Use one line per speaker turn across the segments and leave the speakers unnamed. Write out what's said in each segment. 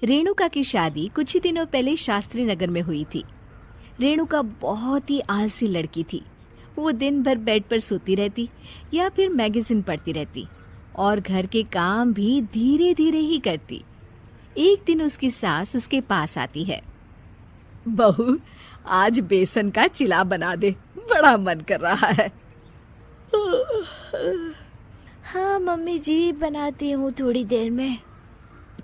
रेणुका की शादी कुछ ही दिनों पहले शास्त्री नगर में हुई थी। रेणुका बहुत ही आलसी लड़की थी। वो दिन भर बेड पर सोती रहती या फिर मैगजीन पढ़ती रहती और घर के काम भी धीरे धीरे ही करती। एक दिन उसकी सास उसके पास आती है। बहू, आज बेसन का चिला बना दे, बड़ा मन कर रहा है।
हाँ मम्मी जी, बनाती हूँ थोड़ी देर में।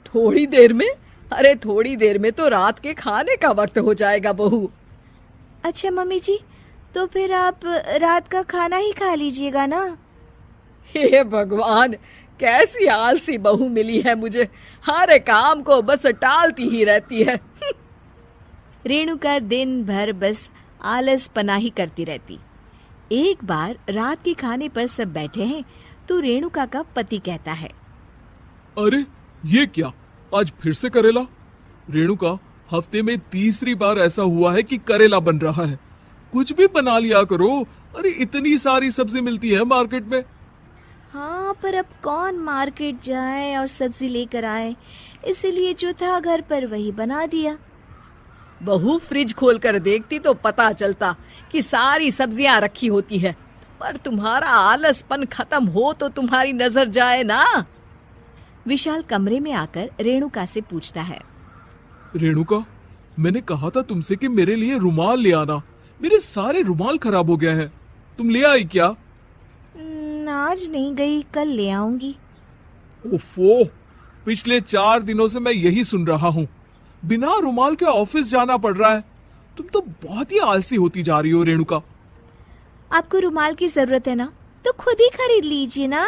थोड़ी देर में? अरे थोड़ी देर में तो रात के खाने का वक्त हो जाएगा बहू।
अच्छा मम्मी जी, तो फिर आप रात का खाना ही खा लीजिएगा ना।
हे भगवान, कैसी आलसी बहू मिली है मुझे, हर काम को बस टालती ही रहती है। रेणुका दिन भर बस आलस पना ही करती रहती। एक बार रात के खाने पर सब बैठे हैं तो रेणुका का पति कहता है,
अरे ये क्या, आज फिर से करेला? रेणुका, हफ्ते में तीसरी बार ऐसा हुआ है कि करेला बन रहा है। कुछ भी बना लिया करो। अरे इतनी सारी सब्जी मिलती है मार्केट में।
हाँ, पर अब कौन मार्केट जाए और सब्जी लेकर आए, इसलिए जो था घर पर वही बना दिया।
बहू, फ्रिज खोलकर देखती तो पता चलता कि सारी सब्जियां रखी होती है, पर तुम्हारा आलसपन खत्म हो तो तुम्हारी नजर जाए ना। विशाल कमरे में आकर रेणुका से पूछता है,
रेणुका, मैंने कहा था तुमसे कि मेरे लिए रुमाल ले आना। मेरे सारे रुमाल खराब हो गए हैं। तुम ले आई क्या?
आज नहीं गई, कल ले आऊंगी।
ओफो, पिछले 4 दिनों से मैं यही सुन रहा हूँ। बिना रुमाल के ऑफिस जाना पड़ रहा है। तुम तो बहुत ही आलसी होती जा रही हो रेणुका।
आपको रुमाल की जरूरत है ना, तो खुद ही खरीद लीजिए ना।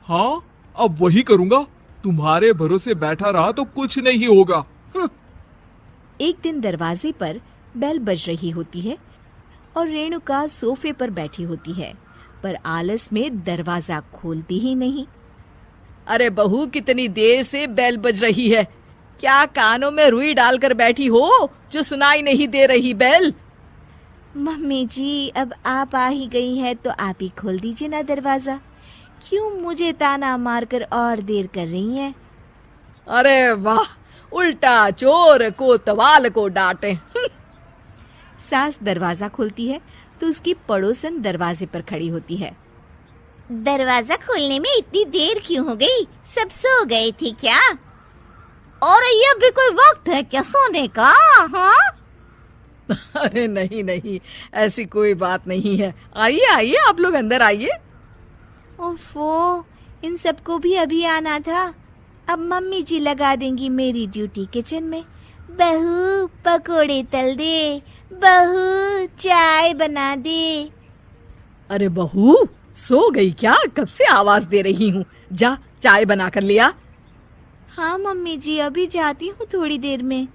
हाँ, अब वही करूंगा। तुम्हारे भरोसे बैठा रहा तो कुछ नहीं होगा।
एक दिन दरवाजे पर बेल बज रही होती है और रेणुका सोफे पर बैठी होती है, पर आलस में दरवाजा खोलती ही नहीं। अरे बहू, कितनी देर से बेल बज रही है? क्या कानों में रुई डालकर बैठी हो जो सुनाई नहीं दे रही बेल?
मम्मी जी, अब आप आ ही गई है तो आप ही खोल दीजिए ना दरवाजा। क्यों मुझे ताना मारकर और देर कर रही हैं?
अरे वाह, उल्टा चोर कोतवाल को डांटे। सास दरवाजा खोलती है तो उसकी पड़ोसन दरवाजे पर खड़ी होती है।
दरवाजा खोलने में इतनी देर क्यों हो गई? सब सो गए थे क्या? और ये भी कोई वक्त है क्या सोने का? हाँ?
अरे नहीं नहीं, ऐसी कोई बात नहीं है। आइए आइए, आप लोग अंदर आइए।
ओफो, इन सबको भी अभी आना था। अब मम्मी जी लगा देंगी मेरी ड्यूटी किचन में। बहू, पकोड़े तल दे, बहू चाय बना दे।
अरे बहू, सो गई क्या? कब से आवाज दे रही हूँ, जा चाय बना कर लिया।
हाँ मम्मी जी, अभी जाती हूँ थोड़ी देर में।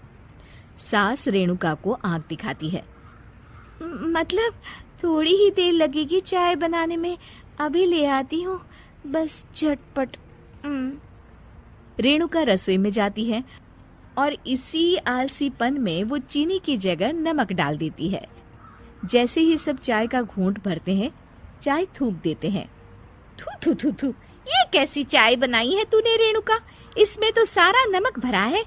सास रेणुका को आंख दिखाती है।
मतलब थोड़ी ही देर लगेगी चाय बनाने में, अभी ले आती हूँ, बस झटपट।
रेणुका रसोई में जाती है और इसी आलसीपन में वो चीनी की जगह नमक डाल देती है। जैसे ही सब चाय का घूंट भरते हैं, चाय थूक देते हैं।
थू थू थू थू, ये कैसी चाय बनाई है तूने रेणुका? इसमें तो सारा नमक भरा है।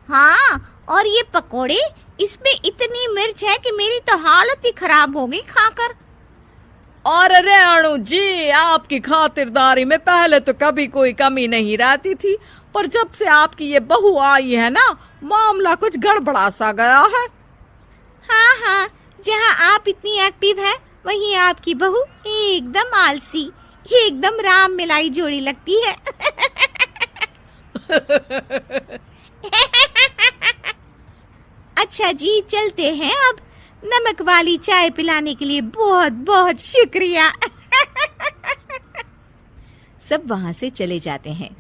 हाँ, और ये पकोड़े, इसमें इतनी मिर्च है कि मेरी तो हालत ही खराब हो गई खाकर।
और रेणु जी, आपकी खातिरदारी में पहले तो कभी कोई कमी नहीं रहती थी, पर जब से आपकी ये बहू आई है ना, मामला कुछ गड़बड़ा सा गया है।
हाँ हाँ, जहाँ आप इतनी एक्टिव हैं, वहीं आपकी बहू एकदम आलसी, एकदम राम मिलाई जोड़ी लगती है। अच्छा जी, चलते हैं अब। नमक वाली चाय पिलाने के लिए बहुत बहुत शुक्रिया।
सब वहां से चले जाते हैं।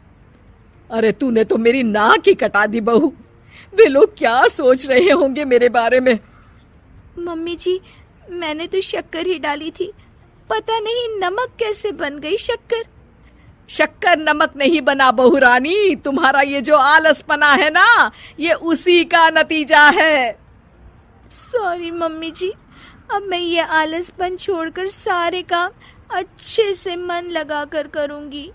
अरे तूने तो मेरी नाक ही कटा दी बहू। वे लोग क्या सोच रहे होंगे मेरे बारे में?
मम्मी जी, मैंने तो शक्कर ही डाली थी, पता नहीं नमक कैसे बन गई शक्कर।
शक्कर नमक नहीं बना बहू रानी, तुम्हारा ये जो आलसपना है ना, ये उसी का नतीजा है।
सॉरी मम्मी जी, अब मैं ये आलसपन छोड़कर सारे काम अच्छे से मन लगाकर करूंगी।